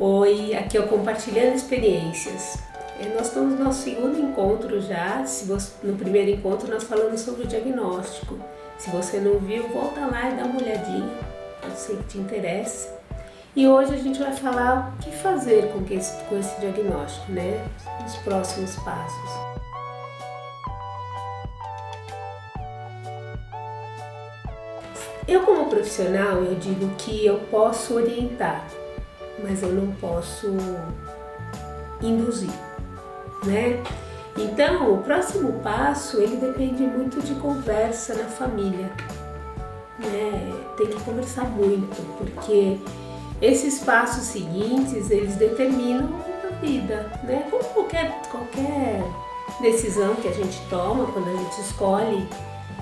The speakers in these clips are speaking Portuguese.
Oi, aqui é o Compartilhando Experiências. Nós estamos no nosso segundo encontro já. No primeiro encontro nós falamos sobre o diagnóstico. Se você não viu, volta lá e dá uma olhadinha, pode ser que te interesse. E hoje a gente vai falar o que fazer com esse diagnóstico, né? Os próximos passos. Eu, como profissional, eu digo que eu posso orientar, mas eu não posso induzir, né? Então, o próximo passo, ele depende muito de conversa na família, né? Tem que conversar muito, porque esses passos seguintes, eles determinam a vida, né? Como qualquer decisão que a gente toma, quando a gente escolhe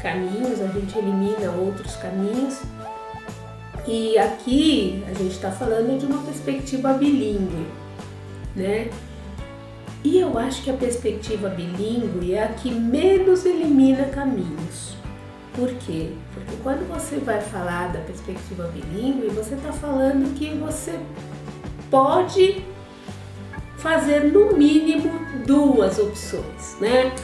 caminhos, a gente elimina outros caminhos. E aqui a gente está falando de uma perspectiva bilíngue, né? E eu acho que a perspectiva bilíngue é a que menos elimina caminhos. Por quê? Porque quando você vai falar da perspectiva bilíngue, você está falando que você pode fazer no mínimo duas opções, né?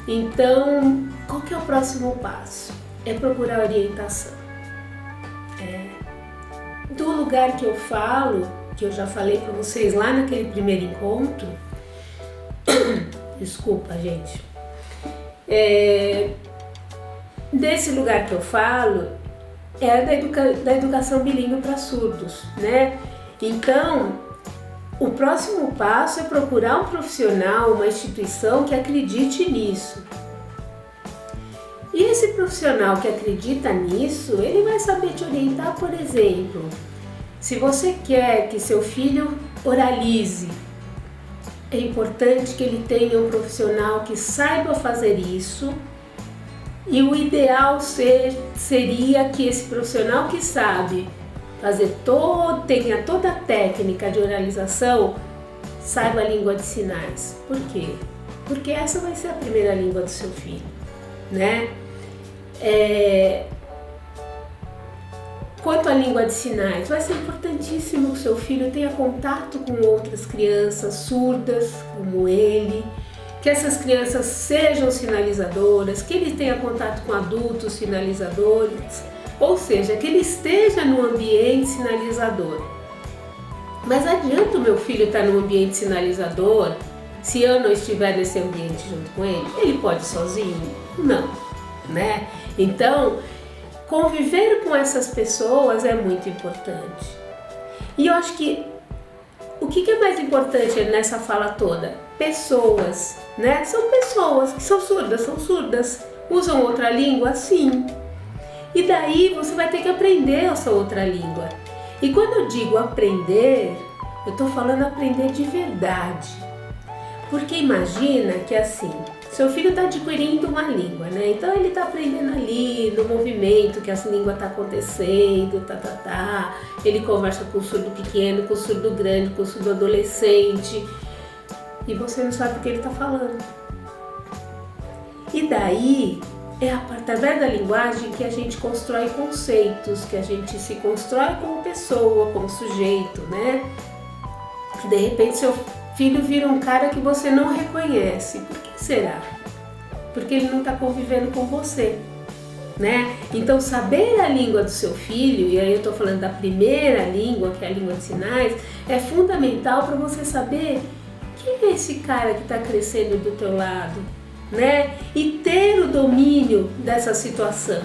Então, qual que é o próximo passo? É procurar orientação. Do lugar que eu falo, que eu já falei para vocês lá naquele primeiro encontro, desculpa, gente, desse lugar que eu falo é da educação bilíngue para surdos, né? Então, o próximo passo é procurar um profissional, uma instituição que acredite nisso. E esse profissional que acredita nisso, ele vai saber te orientar, por exemplo, se você quer que seu filho oralize, é importante que ele tenha um profissional que saiba fazer isso, e o ideal seria que esse profissional que sabe fazer tenha toda a técnica de oralização, saiba a língua de sinais. Por quê? Porque essa vai ser a primeira língua do seu filho, né? Quanto à língua de sinais, vai ser importantíssimo que o seu filho tenha contato com outras crianças surdas como ele, que essas crianças sejam sinalizadoras, que ele tenha contato com adultos sinalizadores, ou seja, que ele esteja no ambiente sinalizador. Mas adianta o meu filho estar no ambiente sinalizador se eu não estiver nesse ambiente junto com ele? Ele pode ir sozinho? Não, né? Então, conviver com essas pessoas é muito importante. E eu acho que o que é mais importante nessa fala toda? Pessoas, né? São pessoas que são surdas. Usam outra língua? Sim. E daí você vai ter que aprender essa outra língua. E quando eu digo aprender, eu estou falando aprender de verdade. Porque imagina que assim, seu filho está adquirindo uma língua, né? Então ele está aprendendo ali, no movimento que essa língua está acontecendo, Ele conversa com o surdo pequeno, com o surdo grande, com o surdo adolescente. E você não sabe o que ele está falando. E daí, é através da linguagem que a gente constrói conceitos, que a gente se constrói como pessoa, como sujeito, né? De repente seu filho vira um cara que você não reconhece. Por que será? Porque ele não está convivendo com você, né? Então, saber a língua do seu filho, e aí eu estou falando da primeira língua, que é a língua de sinais, é fundamental para você saber quem é esse cara que está crescendo do teu lado, né? E ter o domínio dessa situação.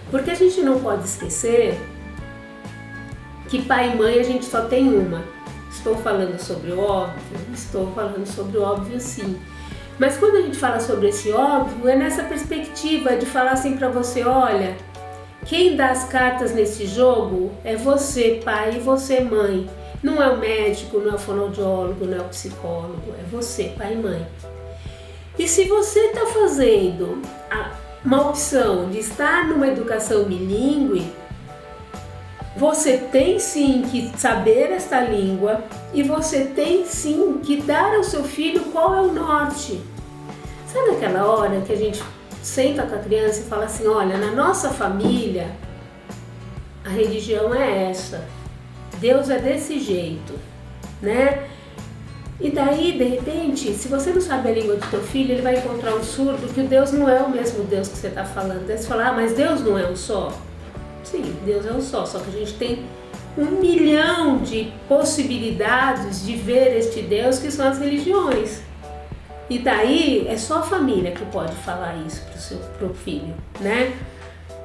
Porque a gente não pode esquecer que pai e mãe a gente só tem uma. Estou falando sobre o óbvio? Estou falando sobre o óbvio, sim. Mas quando a gente fala sobre esse óbvio, é nessa perspectiva de falar assim para você, olha, quem dá as cartas nesse jogo é você, pai, e você, mãe. Não é o médico, não é o fonoaudiólogo, não é o psicólogo, é você, pai e mãe. E se você está fazendo uma opção de estar numa educação bilíngue, você tem sim que saber esta língua e você tem sim que dar ao seu filho qual é o norte. Sabe aquela hora que a gente senta com a criança e fala assim, olha, na nossa família a religião é essa, Deus é desse jeito. né? E daí, de repente, se você não sabe a língua do teu filho, ele vai encontrar um surdo que o Deus não é o mesmo Deus que você está falando. Daí você fala, ah, mas Deus não é um só? Sim, Deus é um só que a gente tem 1 milhão de possibilidades de ver este Deus, que são as religiões. E daí é só a família que pode falar isso pro filho, né?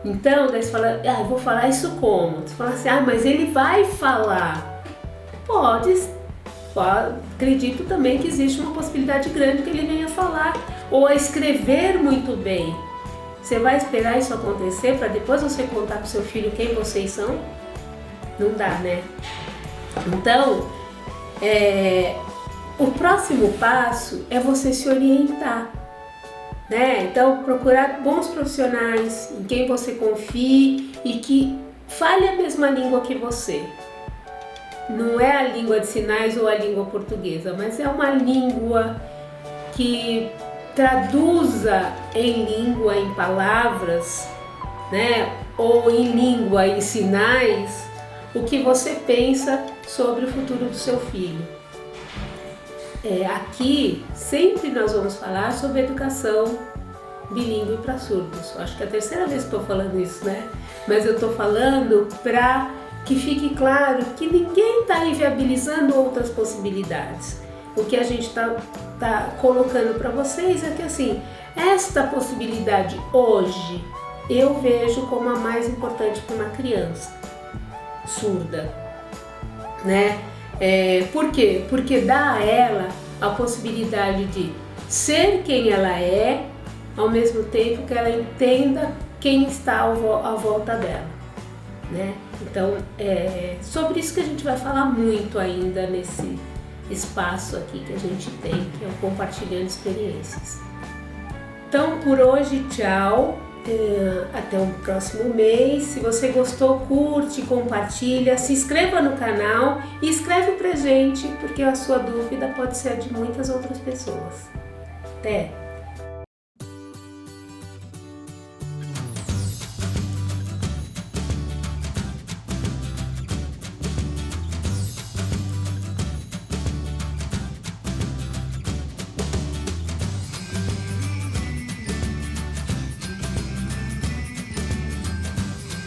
Então, daí você fala, ah, eu vou falar isso como? Você fala assim, ah, mas ele vai falar. Pode, acredito também que existe uma possibilidade grande que ele venha falar ou a escrever muito bem. Você vai esperar isso acontecer para depois você contar para o seu filho quem vocês são? Não dá, né? Então, o próximo passo é você se orientar, né? Então, procurar bons profissionais em quem você confie e que fale a mesma língua que você. Não é a língua de sinais ou a língua portuguesa, mas é uma língua que traduza em língua, em palavras, né? Ou em língua, em sinais, o que você pensa sobre o futuro do seu filho. Aqui sempre nós vamos falar sobre educação bilíngue para surdos. Acho que é a terceira vez que estou falando isso, né? Mas eu estou falando para que fique claro que ninguém está inviabilizando outras possibilidades. O que a gente está colocando para vocês é que assim, esta possibilidade hoje eu vejo como a mais importante para uma criança surda, né? Por quê? Porque dá a ela a possibilidade de ser quem ela é, ao mesmo tempo que ela entenda quem está à volta dela, né? Então, sobre isso que a gente vai falar muito ainda nesse espaço aqui que a gente tem, que é o Compartilhando Experiências. Então, por hoje, tchau. Até o próximo mês. Se você gostou, curte, compartilha, se inscreva no canal e escreve pra gente, porque a sua dúvida pode ser a de muitas outras pessoas. Até!